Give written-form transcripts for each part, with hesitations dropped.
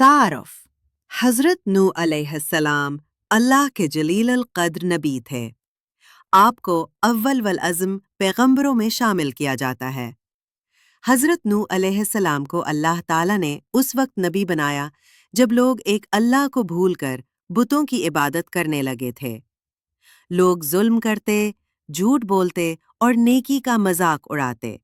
तारफ हजरत नूह अलैहिस्सलाम अल्लाह के जलील अल कद्र नबी थे। आपको अव्वल वल अज़्म पैगंबरों में शामिल किया जाता है। हजरत नूह अलैहिस्सलाम को अल्लाह ताला ने उस वक्त नबी बनाया जब लोग एक अल्लाह को भूलकर बुतों की इबादत करने लगे थे। लोग जुल्म करते, झूठ बोलते और नेकी का मजाक उड़ाते।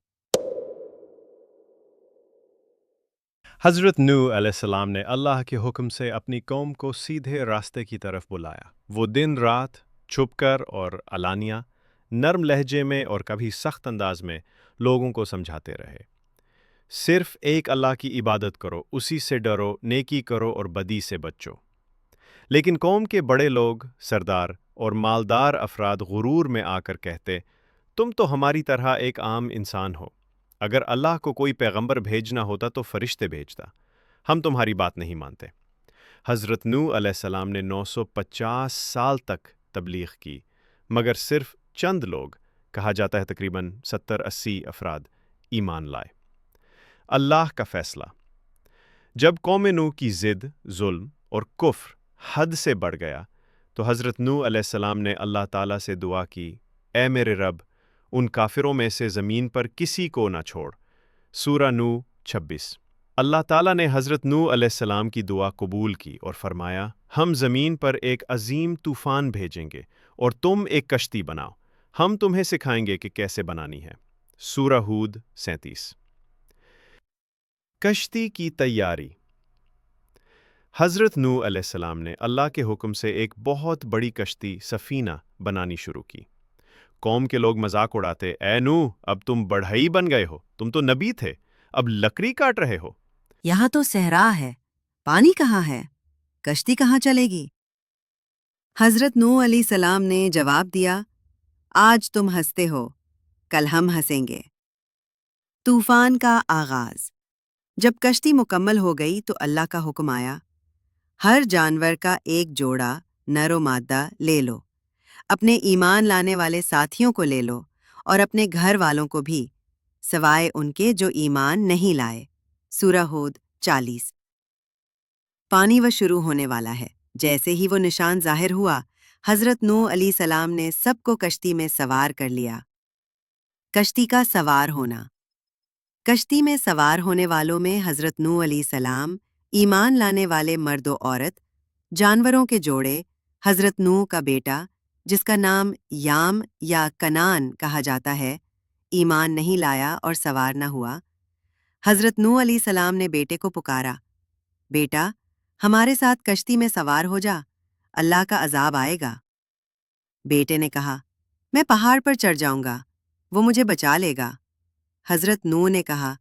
हज़रत नूह अलैहिस्सलाम ने अल्लाह के हुक्म से अपनी कौम को सीधे रास्ते की तरफ बुलाया। वो दिन रात छुपकर और अलानिया, नरम लहजे में और कभी सख्त अंदाज में लोगों को समझाते रहे। सिर्फ एक अल्लाह की इबादत करो, उसी से डरो, नेकी करो और बदी से बचो। लेकिन कौम के बड़े लोग, सरदार और मालदार अफराद गुरूर में आकर कहते, तुम तो हमारी तरह एक आम इंसान हो। अगर अल्लाह को कोई पैगंबर भेजना होता तो फरिश्ते भेजता। हम तुम्हारी बात नहीं मानते। हज़रत नूह अलैहिस्सलाम ने 950 साल तक तबलीग की, मगर सिर्फ चंद लोग, कहा जाता है तकरीबन 70-80 अफराद, ईमान लाए। अल्लाह का फैसला। जब कौम नूह की ज़िद, जुल्म और कुफ्र हद से बढ़ गया तो हज़रत नूह अलैहिस्सलाम ने अल्लाह ताला से दुआ की, ए मेरे रब, उन काफिरों में से ज़मीन पर किसी को ना छोड़। सूरा नूह 26। अल्लाह ताला ने हज़रत नूह अलैहिस्सलाम की दुआ कबूल की और फरमाया, हम ज़मीन पर एक अजीम तूफ़ान भेजेंगे और तुम एक कश्ती बनाओ। हम तुम्हें सिखाएंगे कि कैसे बनानी है। सूरा हूद 37। कश्ती की तैयारी। हज़रत नूह अलैहिस्सलाम ने अल्लाह के हुक्म से एक बहुत बड़ी कश्ती सफ़ीना बनानी शुरू की। कौम के लोग मजाक उड़ाते, ए नूह, अब तुम बढ़ई बन गए हो, तुम तो नबी थे, अब लकड़ी काट रहे हो। यहाँ तो सहरा है, पानी कहाँ है? कश्ती कहाँ चलेगी? हजरत नूह अलैहिस्सलाम ने जवाब दिया, आज तुम हंसते हो, कल हम हंसेंगे। तूफान का आगाज। जब कश्ती मुकम्मल हो गई तो अल्लाह का हुक्म आया, हर जानवर का एक जोड़ा नर व मादा ले लो, अपने ईमान लाने वाले साथियों को ले लो और अपने घर वालों को भी, सिवाय उनके जो ईमान नहीं लाए। सूरा हूद 40। पानी व शुरू होने वाला है। जैसे ही वो निशान जाहिर हुआ, हजरत नूह अलैहिस्सलाम ने सबको कश्ती में सवार कर लिया। कश्ती का सवार होना। कश्ती में सवार होने वालों में हजरत नूह अलैहिस्सलाम, ईमान लाने वाले मर्द व औरत, जानवरों के जोड़े, हजरत नूह का बेटा जिसका नाम याम या कनान कहा जाता है, ईमान नहीं लाया और सवार न हुआ। हजरत नूह अलैहिस्सलाम ने बेटे को पुकारा, बेटा, हमारे साथ कश्ती में सवार हो जा, अल्लाह का अजाब आएगा। बेटे ने कहा, मैं पहाड़ पर चढ़ जाऊंगा, वो मुझे बचा लेगा। हजरत नूह ने कहा,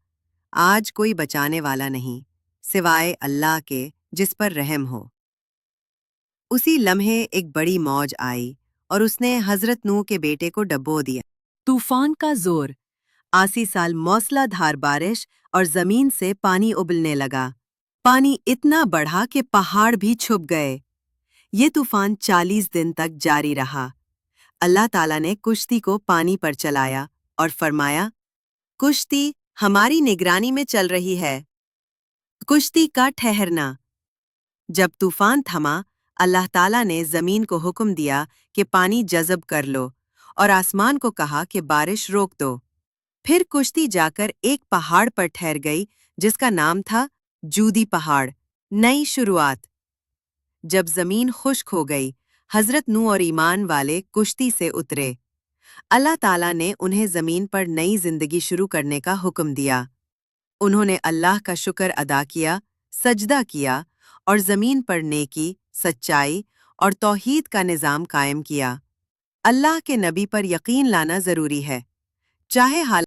आज कोई बचाने वाला नहीं, सिवाय अल्लाह के जिस पर रहम हो। उसी लम्हे एक बड़ी मौज आई और उसने हजरत नूह के बेटे को डुबो दिया। तूफान का जोर। आसी साल मौसलाधार बारिश और जमीन से पानी उबलने लगा। पानी इतना बढ़ा कि पहाड़ भी छुप गए। ये तूफान 40 दिन तक जारी रहा। अल्लाह ताला ने कुश्ती को पानी पर चलाया और फरमाया, कुश्ती हमारी निगरानी में चल रही है। कुश्ती का ठहरना। जब तूफान थमा, अल्लाह ताला ने जमीन को हुक्म दिया कि पानी जज़ब कर लो और आसमान को कहा कि बारिश रोक दो। फिर कुश्ती जाकर एक पहाड़ पर ठहर गई जिसका नाम था जूदी पहाड़। नई शुरुआत। जब जमीन खुश्क हो गई, हजरत नूह और ईमान वाले कुश्ती से उतरे। अल्लाह ताला ने उन्हें जमीन पर नई जिंदगी शुरू करने का हुक्म दिया। उन्होंने अल्लाह का शुक्र अदा किया, सजदा किया और जमीन पर नेकी, सच्चाई और तौहीद का निज़ाम कायम किया। अल्लाह के नबी पर यकीन लाना जरूरी है, चाहे हाल